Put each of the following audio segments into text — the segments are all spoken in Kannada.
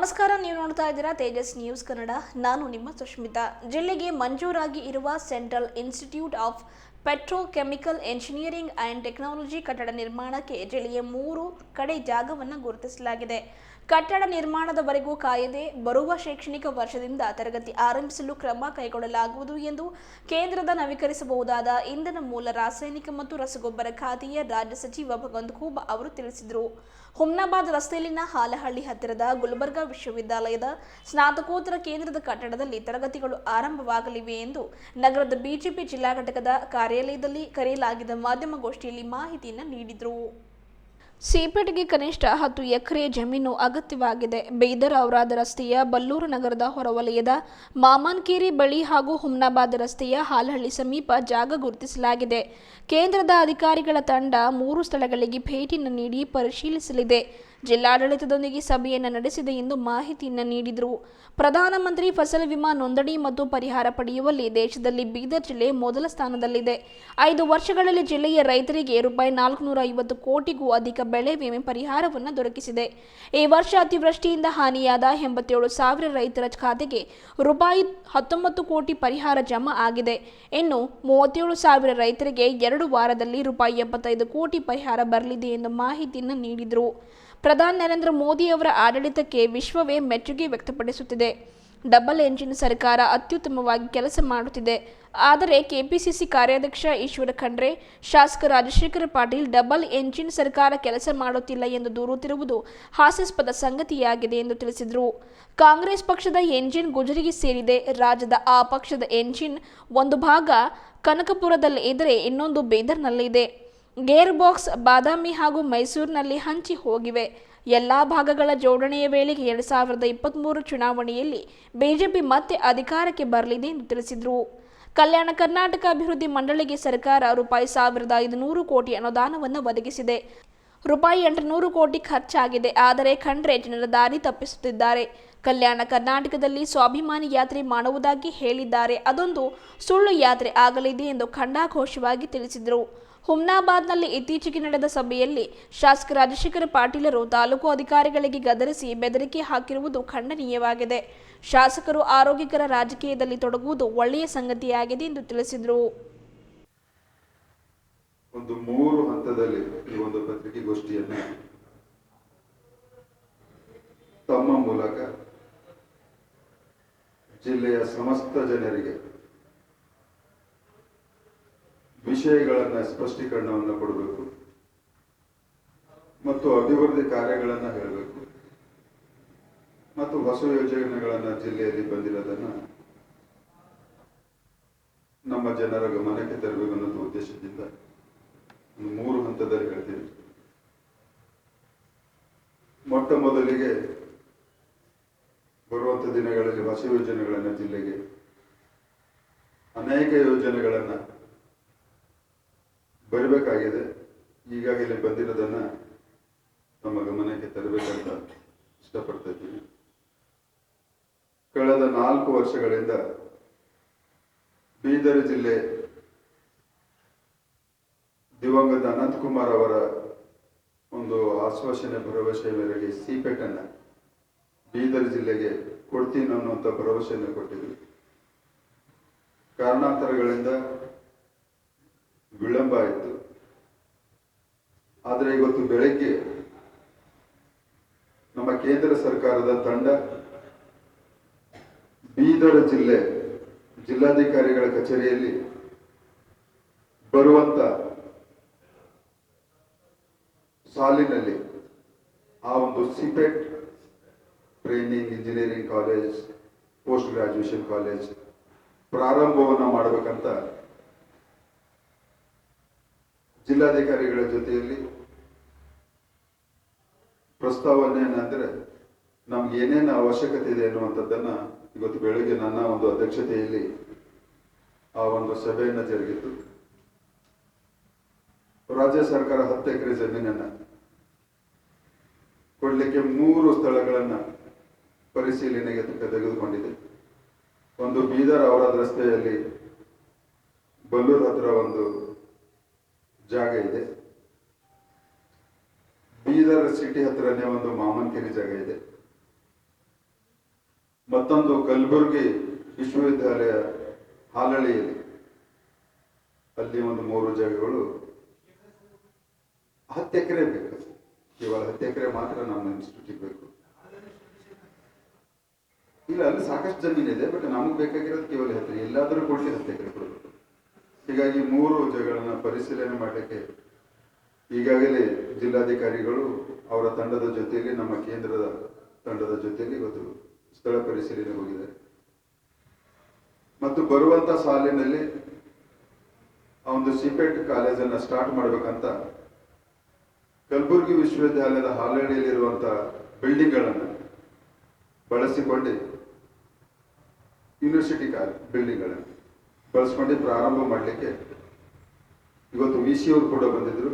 ನಮಸ್ಕಾರ, ನೀವು ನೋಡ್ತಾ ಇದ್ದೀರಾ ತೇಜಸ್ ನ್ಯೂಸ್ ಕನ್ನಡ. ನಾನು ನಿಮ್ಮ ಸುಷ್ಮಿತಾ. ಜಿಲ್ಲೆಗೆ ಮಂಜೂರಾಗಿ ಇರುವ central institute of petrochemical engineering and technology ಕಟ್ಟಡ ನಿರ್ಮಾಣಕ್ಕೆ ಜಿಲ್ಲೆಯ 3 ಕಡೆ ಜಾಗವನ್ನು ಗುರುತಿಸಲಾಗಿದೆ. ಕಟ್ಟಡ ನಿರ್ಮಾಣದವರೆಗೂ ಕಾಯದೆ ಬರುವ ಶೈಕ್ಷಣಿಕ ವರ್ಷದಿಂದ ತರಗತಿ ಆರಂಭಿಸಲು ಕ್ರಮ ಕೈಗೊಳ್ಳಲಾಗುವುದು ಎಂದು ಕೇಂದ್ರದ ನವೀಕರಿಸಬಹುದಾದ ಇಂಧನ ಮೂಲ, ರಾಸಾಯನಿಕ ಮತ್ತು ರಸಗೊಬ್ಬರ ಖಾತೆಯ ರಾಜ್ಯ ಸಚಿವ ಭಗವಂತ ಖೂಬಾ ಅವರು ತಿಳಿಸಿದರು. ಹುಮ್ನಾಬಾದ್ ರಸ್ತೆಯಲ್ಲಿನ ಹಾಲಹಳ್ಳಿ ಹತ್ತಿರದ ಗುಲ್ಬರ್ಗಾ ವಿಶ್ವವಿದ್ಯಾಲಯದ ಸ್ನಾತಕೋತ್ತರ ಕೇಂದ್ರದ ಕಟ್ಟಡದಲ್ಲಿ ತರಗತಿಗಳು ಆರಂಭವಾಗಲಿವೆ ಎಂದು ನಗರದ ಬಿಜೆಪಿ ಜಿಲ್ಲಾ ಘಟಕದ ಕಾರ್ಯಾಲಯದಲ್ಲಿ ಕರೆಯಲಾಗಿದ್ದ ಮಾಧ್ಯಮಗೋಷ್ಠಿಯಲ್ಲಿ ಮಾಹಿತಿಯನ್ನು ನೀಡಿದರು. ಸಿಪೆಟ್ಗೆ ಕನಿಷ್ಠ 10 ಎಕರೆ ಜಮೀನು ಅಗತ್ಯವಾಗಿದೆ. ಬೀದರ್ ಔರಾದ ರಸ್ತೆಯ ಬಲ್ಲೂರು ನಗರದ ಹೊರವಲಯದ ಮಾಮನ್ಕೇರಿ ಬಳಿ ಹಾಗೂ ಹುಮ್ನಾಬಾದ್ ರಸ್ತೆಯ ಹಾಲಹಳ್ಳಿ ಸಮೀಪ ಜಾಗ ಗುರುತಿಸಲಾಗಿದೆ. ಕೇಂದ್ರದ ಅಧಿಕಾರಿಗಳ ತಂಡ 3 ಸ್ಥಳಗಳಿಗೆ ಭೇಟಿಯನ್ನು ನೀಡಿ ಪರಿಶೀಲಿಸಲಿದೆ. ಜಿಲ್ಲಾಡಳಿತದೊಂದಿಗೆ ಸಭೆಯನ್ನು ನಡೆಸಿದೆ ಎಂದು ಮಾಹಿತಿಯನ್ನು ನೀಡಿದರು. ಪ್ರಧಾನಮಂತ್ರಿ ಫಸಲ್ ವಿಮಾ ನೋಂದಣಿ ಮತ್ತು ಪರಿಹಾರ ಪಡೆಯುವಲ್ಲಿ ದೇಶದಲ್ಲಿ ಬೀದರ್ ಜಿಲ್ಲೆ ಮೊದಲ ಸ್ಥಾನದಲ್ಲಿದೆ. 5 ವರ್ಷಗಳಲ್ಲಿ ಜಿಲ್ಲೆಯ ರೈತರಿಗೆ ₹450 ಕೋಟಿಗೂ ಅಧಿಕ ಬೆಳೆ ವಿಮೆ ಪರಿಹಾರವನ್ನು ದೊರಕಿಸಿದೆ. ಈ ವರ್ಷ ಅತಿವೃಷ್ಟಿಯಿಂದ ಹಾನಿಯಾದ 87,000 ರೈತರ ಖಾತೆಗೆ ₹19 ಕೋಟಿ ಪರಿಹಾರ ಜಮಾ ಆಗಿದೆ. ಇನ್ನು 37,000 ರೈತರಿಗೆ 2 ವಾರದಲ್ಲಿ ₹75 ಕೋಟಿ ಪರಿಹಾರ ಬರಲಿದೆ ಎಂದು ಮಾಹಿತಿಯನ್ನು ನೀಡಿದರು. ಪ್ರಧಾನಿ ನರೇಂದ್ರ ಮೋದಿ ಅವರ ಆಡಳಿತಕ್ಕೆ ವಿಶ್ವವೇ ಮೆಚ್ಚುಗೆ ವ್ಯಕ್ತಪಡಿಸುತ್ತಿದೆ. ಡಬಲ್ ಎಂಜಿನ್ ಸರ್ಕಾರ ಅತ್ಯುತ್ತಮವಾಗಿ ಕೆಲಸ ಮಾಡುತ್ತಿದೆ. ಆದರೆ ಕೆಪಿಸಿಸಿ ಕಾರ್ಯಾಧ್ಯಕ್ಷ ಈಶ್ವರ ಖಂಡ್ರೆ, ಶಾಸಕ ರಾಜಶೇಖರ ಪಾಟೀಲ್ ಡಬಲ್ ಎಂಜಿನ್ ಸರ್ಕಾರ ಕೆಲಸ ಮಾಡುತ್ತಿಲ್ಲ ಎಂದು ದೂರುತ್ತಿರುವುದು ಹಾಸ್ಯಾಸ್ಪದ ಸಂಗತಿಯಾಗಿದೆ ಎಂದು ತಿಳಿಸಿದರು. ಕಾಂಗ್ರೆಸ್ ಪಕ್ಷದ ಎಂಜಿನ್ ಗುಜರಿಗೆ ಸೇರಿದೆ. ರಾಜ್ಯದ ಆ ಪಕ್ಷದ ಎಂಜಿನ್ ಒಂದು ಭಾಗ ಕನಕಪುರದಲ್ಲಿ ಇದ್ದರೆ ಇನ್ನೊಂದು ಬೀದರ್ನಲ್ಲಿದೆ. ಗೇರ್ ಬಾಕ್ಸ್ ಬಾದಾಮಿ ಹಾಗೂ ಮೈಸೂರಿನಲ್ಲಿ ಹಂಚಿ ಹೋಗಿವೆ. ಎಲ್ಲಾ ಭಾಗಗಳ ಜೋಡಣೆಯ ವೇಳೆಗೆ 2023 ಚುನಾವಣೆಯಲ್ಲಿ ಬಿಜೆಪಿ ಮತ್ತೆ ಅಧಿಕಾರಕ್ಕೆ ಬರಲಿದೆ ಎಂದು ತಿಳಿಸಿದರು. ಕಲ್ಯಾಣ ಕರ್ನಾಟಕ ಅಭಿವೃದ್ಧಿ ಮಂಡಳಿಗೆ ಸರ್ಕಾರ ₹1,500 ಕೋಟಿ ಅನುದಾನವನ್ನು ಒದಗಿಸಿದೆ. ₹800 ಕೋಟಿ ಖರ್ಚಾಗಿದೆ. ಆದರೆ ಖಂಡ್ರೆ ಜನರ ದಾರಿ ತಪ್ಪಿಸುತ್ತಿದ್ದಾರೆ. ಕಲ್ಯಾಣ ಕರ್ನಾಟಕದಲ್ಲಿ ಸ್ವಾಭಿಮಾನಿ ಯಾತ್ರೆ ಮಾಡುವುದಾಗಿ ಹೇಳಿದ್ದಾರೆ. ಅದೊಂದು ಸುಳ್ಳು ಯಾತ್ರೆ ಆಗಲಿದೆ ಎಂದು ಖಂಡಾಘೋಷವಾಗಿ ತಿಳಿಸಿದರು. ಹುಮ್ನಾಬಾದ್ನಲ್ಲಿ ಇತ್ತೀಚೆಗೆ ನಡೆದ ಸಭೆಯಲ್ಲಿ ಶಾಸಕ ರಾಜಶೇಖರ ಪಾಟೀಲರು ತಾಲೂಕು ಅಧಿಕಾರಿಗಳಿಗೆ ಗದರಿಸಿ ಬೆದರಿಕೆ ಹಾಕಿರುವುದು ಖಂಡನೀಯವಾಗಿದೆ. ಶಾಸಕರು ಆರೋಗ್ಯಕರ ರಾಜಕೀಯದಲ್ಲಿ ತೊಡಗುವುದು ಒಳ್ಳೆಯ ಸಂಗತಿಯಾಗಿದೆ ಎಂದು ತಿಳಿಸಿದರು. ಒಂದು 3 ಹಂತದಲ್ಲಿ ಈ ಒಂದು ಪತ್ರಿಕಾಗೋಷ್ಠಿಯನ್ನು ತಮ್ಮ ಮೂಲಕ ಜಿಲ್ಲೆಯ ಸಮಸ್ತ ಜನರಿಗೆ ವಿಷಯಗಳನ್ನು ಸ್ಪಷ್ಟೀಕರಣವನ್ನು ಕೊಡಬೇಕು ಮತ್ತು ಅಭಿವೃದ್ಧಿ ಕಾರ್ಯಗಳನ್ನು ಹೇಳಬೇಕು ಮತ್ತು ಹೊಸ ಯೋಜನೆಗಳನ್ನು ಜಿಲ್ಲೆಯಲ್ಲಿ ಬಂದಿರೋದನ್ನು ನಮ್ಮ ಜನರ ಗಮನಕ್ಕೆ ತರಬೇಕು ಅನ್ನೋ ಉದ್ದೇಶದಿಂದ 3 ಹಂತದಲ್ಲಿ ಹೇಳ್ತೀನಿ. ಮೊಟ್ಟ ಮೊದಲಿಗೆ ಬರುವಂತ ದಿನಗಳಲ್ಲಿ ಹೊಸ ಯೋಜನೆಗಳನ್ನು ಜಿಲ್ಲೆಗೆ ಅನೇಕ ಯೋಜನೆಗಳನ್ನು ಬರಬೇಕಾಗಿದೆ. ಈಗಾಗಲೇ ಬಂದಿರೋದನ್ನ ನಮ್ಮ ಗಮನಕ್ಕೆ ತರಬೇಕಂತ ಇಷ್ಟಪಡ್ತಾ ಇದ್ದೀನಿ. ಕಳೆದ 4 ವರ್ಷಗಳಿಂದ ಬೀದರ್ ಜಿಲ್ಲೆ ದಿವಂಗತ ಅನಂತಕುಮಾರ್ ಅವರ ಒಂದು ಆಶ್ವಾಸನೆ ಭರವಸೆ ಮೇರೆಗೆ ಸಿಪೆಟ್ ಅನ್ನ ಬೀದರ್ ಜಿಲ್ಲೆಗೆ ಕೊಡ್ತೀನಿ ಅನ್ನುವಂಥ ಭರವಸೆಯನ್ನು ಕೊಟ್ಟಿದ್ವಿ. ಕಾರಣಾಂತರಗಳಿಂದ ವಿಳಂಬ ಆಯಿತು. ಆದರೆ ಇವತ್ತು ಬೆಳಗ್ಗೆ ನಮ್ಮ ಕೇಂದ್ರ ಸರ್ಕಾರದ ತಂಡ ಬೀದರ್ ಜಿಲ್ಲಾಧಿಕಾರಿಗಳ ಕಚೇರಿಯಲ್ಲಿ ಬರುವಂತ ಸಾಲಿನಲ್ಲಿ ಆ ಒಂದು CIPET training engineering college, post graduation college ಪ್ರಾರಂಭವನ್ನು ಮಾಡಬೇಕಂತ ಜಿಲ್ಲಾಧಿಕಾರಿಗಳ ಜೊತೆಯಲ್ಲಿ ಪ್ರಸ್ತಾವನೆ ಏನಂದ್ರೆ ನಮ್ಗೆ ಏನೇನು ಅವಶ್ಯಕತೆ ಇದೆ ಅನ್ನುವಂಥದ್ದನ್ನ ಇವತ್ತು ಬೆಳಗ್ಗೆ ನನ್ನ ಒಂದು ಅಧ್ಯಕ್ಷತೆಯಲ್ಲಿ ಆ ಒಂದು ಸಭೆಯನ್ನ ಜರುಗಿತು. ರಾಜ್ಯ ಸರ್ಕಾರ 10 ಎಕರೆ ಜಮೀನನ್ನ ಕೊಡ್ಲಿಕ್ಕೆ 3 ಸ್ಥಳಗಳನ್ನ ಪರಿಶೀಲನೆಗೆ ತೆಗೆದುಕೊಂಡಿದೆ. ಒಂದು ಬೀದರ್ ಔರಾದ್ ರಸ್ತೆಯಲ್ಲಿ ಬಲ್ಲೂರು ಹತ್ರ ಒಂದು ಜಾಗ ಇದೆ. ಬೀದರ್ ಸಿಟಿ ಹತ್ರನೇ ಒಂದು ಮಾಮನ್ಕೇರಿ ಜಾಗ ಇದೆ. ಮತ್ತೊಂದು ಕಲಬುರಗಿ ವಿಶ್ವವಿದ್ಯಾಲಯ ಹಾಲಳಿಯಲ್ಲಿ, ಅಲ್ಲಿ ಒಂದು 3 ಜಾಗಗಳು 10 ಎಕರೆ ಬೇಕು. ಕೇವಲ 10 ಎಕರೆ ಮಾತ್ರ ನಮ್ಮ ಇನ್ಸ್ಟಿಟ್ಯೂಟಿಗೆ ಬೇಕು. ಇಲ್ಲ, ಅಲ್ಲಿ ಸಾಕಷ್ಟು ಜಮೀನಿದೆ, ಬಟ್ ನಮಗೆ ಬೇಕಾಗಿರೋದು ಕೇವಲ 10. ಎಲ್ಲಾದರೂ ಕೊಟ್ಟು 10 ಎಕರೆ ಕೊಡಬೇಕು. ಹೀಗಾಗಿ 3 ಜಾಗಗಳನ್ನ ಪರಿಶೀಲನೆ ಮಾಡಲಿಕ್ಕೆ ಈಗಾಗಲೇ ಜಿಲ್ಲಾಧಿಕಾರಿಗಳು ಅವರ ತಂಡದ ಜೊತೆಯಲ್ಲಿ, ನಮ್ಮ ಕೇಂದ್ರದ ತಂಡದ ಜೊತೆಯಲ್ಲಿ ಇವತ್ತು ಸ್ಥಳ ಪರಿಶೀಲನೆ ಹೋಗಿದ್ದಾರೆ. ಮತ್ತು ಬರುವಂತ ಸಾಲಿನಲ್ಲಿ ಆ ಒಂದು ಸಿಪೆಟ್ ಕಾಲೇಜನ್ನು ಸ್ಟಾರ್ಟ್ ಮಾಡಬೇಕಂತ ಕಲಬುರಗಿ ವಿಶ್ವವಿದ್ಯಾಲಯದ ಹಾಲಡಿಯಲ್ಲಿರುವಂತಹ ಬಿಲ್ಡಿಂಗ್ಗಳನ್ನು ಬಳಸಿಕೊಂಡು, ಯೂನಿವರ್ಸಿಟಿ ಬಿಲ್ಡಿಂಗ್ಗಳನ್ನು ಬಳಸ್ಕೊಂಡು ಪ್ರಾರಂಭ ಮಾಡಲಿಕ್ಕೆ ಇವತ್ತು VC ಅವರು ಕೂಡ ಬಂದಿದ್ರು.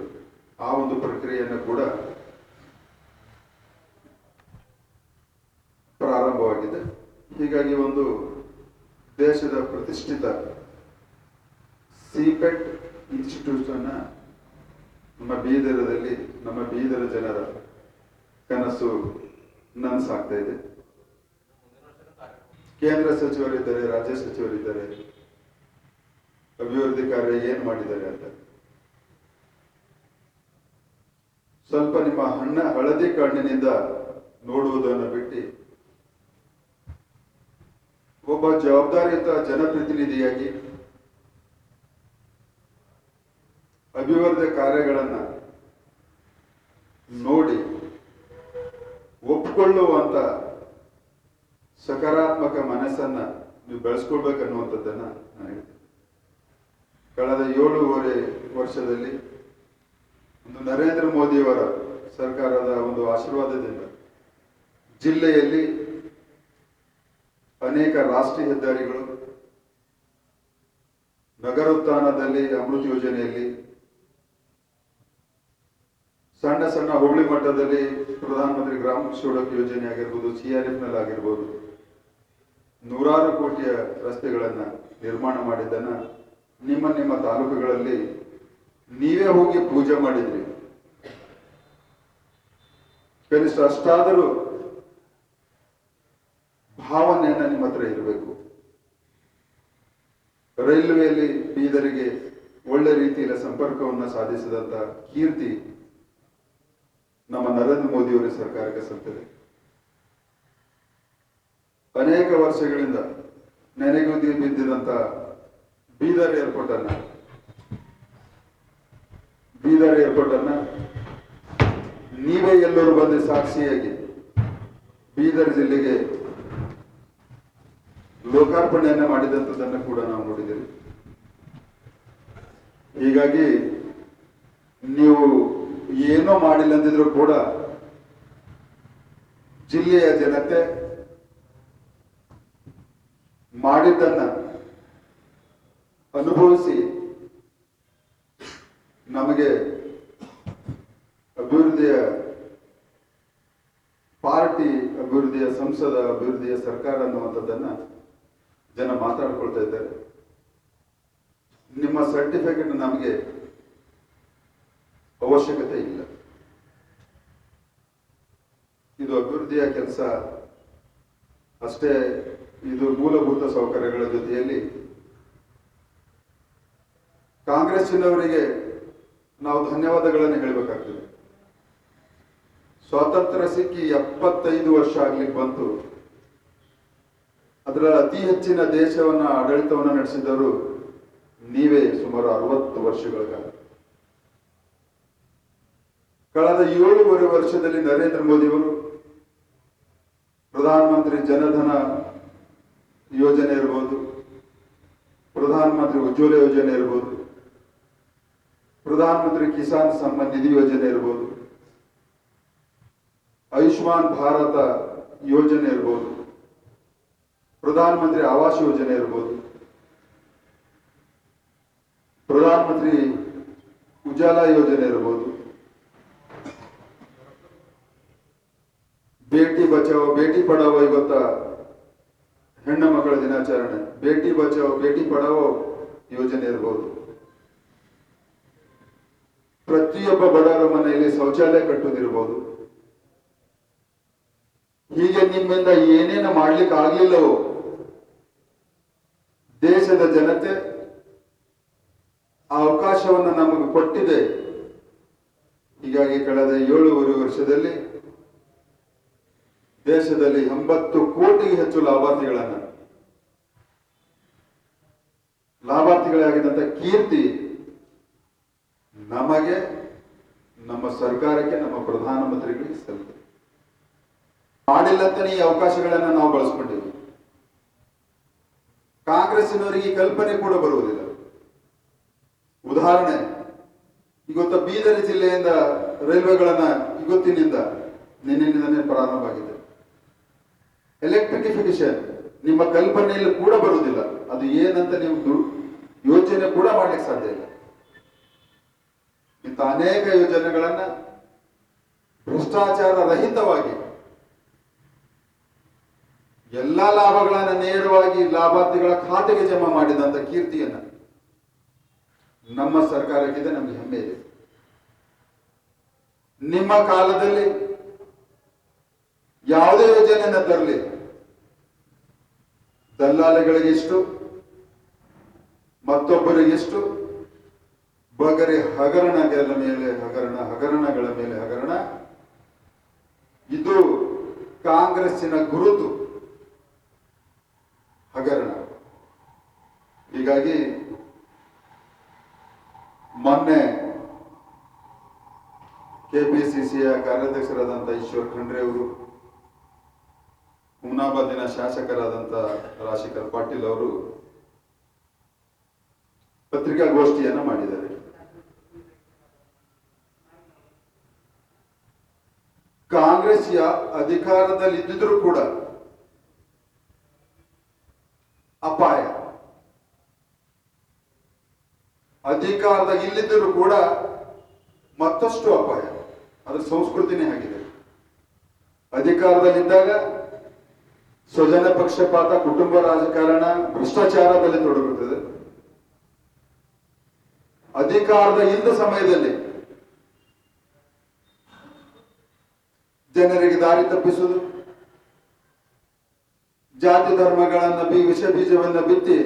ಆ ಒಂದು ಪ್ರಕ್ರಿಯೆಯನ್ನು ಕೂಡ ಪ್ರಾರಂಭವಾಗಿದೆ. ಹೀಗಾಗಿ ಒಂದು ದೇಶದ ಪ್ರತಿಷ್ಠಿತ ಸಿಪೆಟ್ ಇನ್ಸ್ಟಿಟ್ಯೂಷನ್ ನಮ್ಮ ಬೀದರದಲ್ಲಿ, ನಮ್ಮ ಬೀದರ ಜನರ ಕನಸು ನನಸಾಗ್ತಾ ಇದೆ. ಕೇಂದ್ರ ಸಚಿವರಿದ್ದಾರೆ, ರಾಜ್ಯ ಸಚಿವರಿದ್ದಾರೆ, ಅಭಿವೃದ್ಧಿ ಕಾರ್ಯ ಏನ್ ಮಾಡಿದ್ದಾರೆ ಅಂತ ಸ್ವಲ್ಪ ನಿಮ್ಮ ಹಳದಿ ಕಣ್ಣಿನಿಂದ ನೋಡುವುದನ್ನು ಬಿಟ್ಟು ಒಬ್ಬ ಜವಾಬ್ದಾರಿಯುತ ಜನಪ್ರತಿನಿಧಿಯಾಗಿ ಅಭಿವೃದ್ಧಿ ಕಾರ್ಯಗಳನ್ನ ನೋಡಿ ಒಪ್ಪಿಕೊಳ್ಳುವಂತ ಸಕಾರಾತ್ಮಕ ಮನಸ್ಸನ್ನ ನೀವು ಬೆಳೆಸ್ಕೊಳ್ಬೇಕನ್ನುವಂಥದ್ದನ್ನ ನಾನು ಹೇಳ್ತೀನಿ. ಕಳೆದ 7.5 ವರ್ಷದಲ್ಲಿ ಒಂದು ನರೇಂದ್ರ ಮೋದಿಯವರ ಸರ್ಕಾರದ ಒಂದು ಆಶೀರ್ವಾದದಿಂದ ಜಿಲ್ಲೆಯಲ್ಲಿ ಅನೇಕ ರಾಷ್ಟ್ರೀಯ ಹೆದ್ದಾರಿಗಳು, ನಗರೋತ್ಥಾನದಲ್ಲಿ ಅಮೃತ್ ಯೋಜನೆಯಲ್ಲಿ, ಸಣ್ಣ ಸಣ್ಣ ಹೋಬಳಿ ಮಟ್ಟದಲ್ಲಿ ಪ್ರಧಾನಮಂತ್ರಿ ಗ್ರಾಮ ಸಡಕ್ ಯೋಜನೆ ಆಗಿರ್ಬೋದು, CRF ನಲ್ಲಿ ಆಗಿರ್ಬೋದು, ನೂರಾರು ಕೋಟಿಯ ರಸ್ತೆಗಳನ್ನ ನಿರ್ಮಾಣ ಮಾಡಿದ್ದನ್ನ ನಿಮ್ಮ ತಾಲೂಕುಗಳಲ್ಲಿ ನೀವೇ ಹೋಗಿ ಪೂಜೆ ಮಾಡಿದ್ರಿ. ಕನಿಷ್ಠ ಅಷ್ಟಾದರೂ ಭಾವನೆಯನ್ನ ನಿಮ್ಮ ಹತ್ರ ಇರಬೇಕು. ರೈಲ್ವೆಯಲ್ಲಿ ಬೀದರಿಗೆ ಒಳ್ಳೆ ರೀತಿಯ ಸಂಪರ್ಕವನ್ನು ಸಾಧಿಸಿದಂತ ಕೀರ್ತಿ ನಮ್ಮ ನರೇಂದ್ರ ಮೋದಿಯವರ ಸರ್ಕಾರಕ್ಕೆ ಸಲ್ತದೆ. ಅನೇಕ ವರ್ಷಗಳಿಂದ ನೆನೆಗುದಿ ಬಿದ್ದಿದಂತ ಬೀದರ್ ಏರ್ಪೋರ್ಟ್ ಅನ್ನ ನೀವೇ ಎಲ್ಲರೂ ಬಂದು ಸಾಕ್ಷಿಯಾಗಿ ಬೀದರ್ ಜಿಲ್ಲೆಗೆ ಲೋಕಾರ್ಪಣೆಯನ್ನ ಮಾಡಿದಂಥದ್ದನ್ನು ಕೂಡ ನಾವು ನೋಡಿದ್ದೀವಿ. ಹೀಗಾಗಿ ನೀವು ಏನೋ ಮಾಡಿಲ್ಲ ಅಂದಿದ್ರು ಕೂಡ ಜಿಲ್ಲೆಯ ಜನತೆ ಮಾಡಿದ್ದನ್ನ ಅನುಭವಿಸಿ ನಮಗೆ ಅಭಿವೃದ್ಧಿಯ ಪಾರ್ಟಿ, ಅಭಿವೃದ್ಧಿಯ ಸಂಸದ, ಅಭಿವೃದ್ಧಿಯ ಸರ್ಕಾರ ಅನ್ನುವಂಥದ್ದನ್ನ ಜನ ಮಾತಾಡ್ಕೊಳ್ತಾ ಇದ್ದಾರೆ. ನಿಮ್ಮ ಸರ್ಟಿಫಿಕೇಟ್ ನಮಗೆ ಅವಶ್ಯಕತೆ ಇಲ್ಲ. ಇದು ಅಭಿವೃದ್ಧಿಯ ಕೆಲಸ ಅಷ್ಟೇ. ಇದು ಮೂಲಭೂತ ಸೌಕರ್ಯಗಳ ಜೊತೆಯಲ್ಲಿ ಕಾಂಗ್ರೆಸ್ಸಿನವರಿಗೆ ನಾವು ಧನ್ಯವಾದಗಳನ್ನು ಹೇಳಬೇಕಾಗ್ತದೆ. ಸ್ವಾತಂತ್ರ್ಯ ಸಿಕ್ಕಿ 75 ವರ್ಷ ಆಗ್ಲಿಕ್ಕೆ ಬಂತು. ಅದರ ಅತಿ ಹೆಚ್ಚಿನ ದೇಶವನ್ನ ಆಡಳಿತವನ್ನ ನಡೆಸಿದವರು ನೀವೇ, ಸುಮಾರು 60 ವರ್ಷಗಳ ಕಾಲ. ಕಳೆದ 7.5 ವರ್ಷದಲ್ಲಿ ನರೇಂದ್ರ ಮೋದಿಯವರು ಪ್ರಧಾನಮಂತ್ರಿ ಜನಧನ ಯೋಜನೆ ಇರ್ಬೋದು, ಪ್ರಧಾನಮಂತ್ರಿ ಉಜ್ವಲ ಯೋಜನೆ ಇರ್ಬೋದು, ಪ್ರಧಾನಮಂತ್ರಿ ಕಿಸಾನ್ ಸಮ್ಮಾನ್ ನಿಧಿ ಯೋಜನೆ ಇರ್ಬೋದು, ಆಯುಷ್ಮಾನ್ ಭಾರತ ಯೋಜನೆ ಇರ್ಬೋದು, ಪ್ರಧಾನಮಂತ್ರಿ ಆವಾಸ್ ಯೋಜನೆ ಇರ್ಬೋದು, ಪ್ರಧಾನಮಂತ್ರಿ ಉಜಾಲಾ ಯೋಜನೆ ಇರ್ಬೋದು, ಬೇಟಿ ಬಚಾವೋ ಬೇಟಿ ಪಢಾವೋ, ಇವತ್ತ ಹೆಣ್ಣು ಮಕ್ಕಳ ದಿನಾಚರಣೆ, ಬೇಟಿ ಬಚಾವೋ ಬೇಟಿ ಪಢಾವೋ ಯೋಜನೆ ಇರ್ಬೋದು, ಪ್ರತಿಯೊಬ್ಬ ಬಡವರ ಮನೆಯಲ್ಲಿ ಶೌಚಾಲಯ ಕಟ್ಟುವುದಿರ್ಬೋದು. ಹೀಗೆ ನಿಮ್ಮಿಂದ ಏನೇನು ಏನೇನು ಮಾಡ್ಲಿಕ್ಕೆ ಆಗ್ಲಿಲ್ಲವೋ ದೇಶದ ಜನತೆ ಆ ಅವಕಾಶವನ್ನು ನಮಗೆ ಕೊಟ್ಟಿದೆ. ಹೀಗಾಗಿ ಕಳೆದ 7.5 ವರ್ಷದಲ್ಲಿ ದೇಶದಲ್ಲಿ 80 ಕೋಟಿಗೆ ಹೆಚ್ಚು ಲಾಭಾರ್ಥಿಗಳಾಗಿದ್ದಂಥ ಕೀರ್ತಿ ನಮಗೆ, ನಮ್ಮ ಸರ್ಕಾರಕ್ಕೆ, ನಮ್ಮ ಪ್ರಧಾನಮಂತ್ರಿಗಳಿಗೆ ಸಲ್ಲಿದೆ. ಮಾಡಿಲ್ಲಂತಾನೆ ಈ ಅವಕಾಶಗಳನ್ನು ನಾವು ಬಳಸ್ಕೊಂಡಿದ್ವಿ. ಕಾಂಗ್ರೆಸ್ಸಿನವರಿಗೆ ಈ ಕಲ್ಪನೆ ಕೂಡ ಬರುವುದಿಲ್ಲ. ಉದಾಹರಣೆ, ಇವತ್ತು ಬೀದರ್ ಜಿಲ್ಲೆಯಿಂದ ರೈಲ್ವೆಗಳನ್ನ ಇವತ್ತಿನಿಂದ ನಿನ್ನೆಯಿಂದನೇ ಪ್ರಾರಂಭ ಆಗಿದೆ. ಎಲೆಕ್ಟ್ರಿಫಿಕೇಶನ್ ನಿಮ್ಮ ಕಲ್ಪನೆಯಲ್ಲಿ ಕೂಡ ಬರುವುದಿಲ್ಲ. ಅದು ಏನಂತ ನೀವು ಯೋಚನೆ ಕೂಡ ಮಾಡ್ಲಿಕ್ಕೆ ಸಾಧ್ಯ ಇಲ್ಲ. ಇಂಥ ಅನೇಕ ಯೋಜನೆಗಳನ್ನ ಭ್ರಷ್ಟಾಚಾರ ರಹಿತವಾಗಿ ಎಲ್ಲಾ ಲಾಭಗಳನ್ನ ನೇರವಾಗಿ ಲಾಭಾರ್ಥಿಗಳ ಖಾತೆಗೆ ಜಮಾ ಮಾಡಿದಂತ ಕೀರ್ತಿಯನ್ನ ನಮ್ಮ ಸರ್ಕಾರಕ್ಕಿದೆ. ನಮ್ಗೆ ಹೆಮ್ಮೆ ಇದೆ. ನಿಮ್ಮ ಕಾಲದಲ್ಲಿ ಯಾವುದೇ ಯೋಜನೆಯನ್ನ ತರಲಿ, ದಲ್ಲಾಳಿಗಳಿಗೆ ಎಷ್ಟು, ಮತ್ತೊಬ್ಬರಿಗೆಷ್ಟು, ಬಗರೆ ಹಗರಣಗಳ ಮೇಲೆ ಹಗರಣ. ಇದು ಕಾಂಗ್ರೆಸ್ಸಿನ ಗುರುತು, ಹಗರಣ. ಹೀಗಾಗಿ ಮೊನ್ನೆ ಕೆಪಿಸಿಸಿಯ ಕಾರ್ಯಾಧ್ಯಕ್ಷರಾದಂಥ ಈಶ್ವರ್ ಖಂಡ್ರೆ ಅವರು, ಹುಮನಾಬಾದಿನ ಶಾಸಕರಾದಂಥ ರಾಜಶೇಖರ್ ಪಾಟೀಲ್ ಅವರು ಪತ್ರಿಕಾಗೋಷ್ಠಿಯನ್ನ ಮಾಡಿದ್ದಾರೆ. ಕಾಂಗ್ರೆಸ್ ಅಧಿಕಾರದಲ್ಲಿ ಇದ್ದಿದ್ರೂ ಕೂಡ ಅಪಾಯ, ಅಧಿಕಾರದಾಗ ಇಲ್ಲಿದ್ದರೂ ಕೂಡ ಮತ್ತಷ್ಟು ಅಪಾಯ. ಅದ್ರ ಸಂಸ್ಕೃತಿನೇ ಆಗಿದೆ. ಅಧಿಕಾರದಲ್ಲಿದ್ದಾಗ ಸ್ವಜನ ಪಕ್ಷಪಾತ, ಕುಟುಂಬ ರಾಜಕಾರಣ, ಭ್ರಷ್ಟಾಚಾರದಲ್ಲಿ ತೊಡಗುತ್ತದೆ. ಅಧಿಕಾರದ ಇಲ್ಲದ ಸಮಯದಲ್ಲಿ ಜನರಿಗೆ ದಾರಿ ತಪ್ಪಿಸುವುದು, ಜಾತಿ ಧರ್ಮಗಳನ್ನ ವಿಷ ಬೀಜವನ್ನ ಬಿತ್ತಿ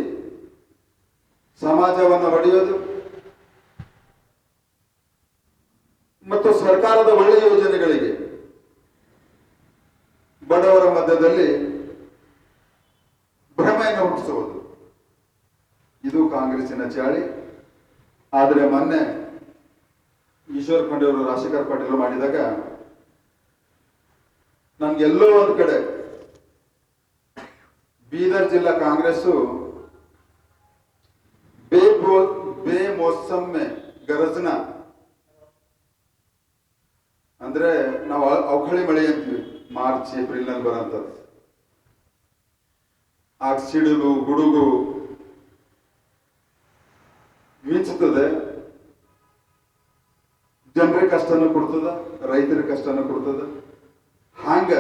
ಸಮಾಜವನ್ನು ಒಡೆಯೋದು ಮತ್ತು ಸರ್ಕಾರದ ಒಳ್ಳೆಯ ಯೋಜನೆಗಳಿಗೆ ಬಡವರ ಮಧ್ಯದಲ್ಲಿ ಭ್ರಮೆಯನ್ನು ಹುಟ್ಟಿಸುವುದು, ಇದು ಕಾಂಗ್ರೆಸ್ಸಿನ ಚಾಳಿ. ಆದರೆ ಮೊನ್ನೆ ಈಶ್ವರ್ ಖಂಡ್ರೆ ಅವರು ರಾಜಶೇಖರ್ ಪಾಟೀಲ್ ಮಾಡಿದಾಗ ನನ್ಗೆಲ್ಲೋ ಒಂದ್ ಕಡೆ ಬೀದರ್ ಜಿಲ್ಲಾ ಕಾಂಗ್ರೆಸ್ಸು ಬೇಮೋಸಮ್ಮೆ ಗರಜ್ನ ಅಂದ್ರೆ ನಾವು ಅವಖಳಿ ಮಳೆ ಅಂತೀವಿ, ಮಾರ್ಚ್ ಏಪ್ರಿಲ್ ನಲ್ಲಿ ಬರೋಂಥದ್ದು. ಆಗ ಸಿಡಿಲು ಗುಡುಗು ಮಿಂಚುತ್ತದೆ, ಜನರಿಗೆ ಕಷ್ಟನೂ ಕೊಡ್ತದ, ರೈತರಿಗೆ ಕಷ್ಟನೂ ಕೊಡ್ತದ. ಹಾಂಗ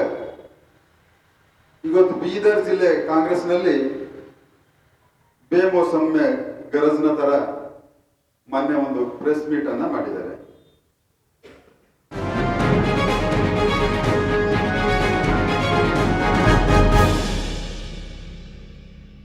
ಇವತ್ತು ಬೀದರ್ ಜಿಲ್ಲೆ ಕಾಂಗ್ರೆಸ್ನಲ್ಲಿ ಬೇಮೋಸಮ್ಮೆ ಗರಜ್ನ ತರ ಮೊನ್ನೆ ಒಂದು ಪ್ರೆಸ್ ಮೀಟ್ ಅನ್ನ ಮಾಡಿದ್ದಾರೆ.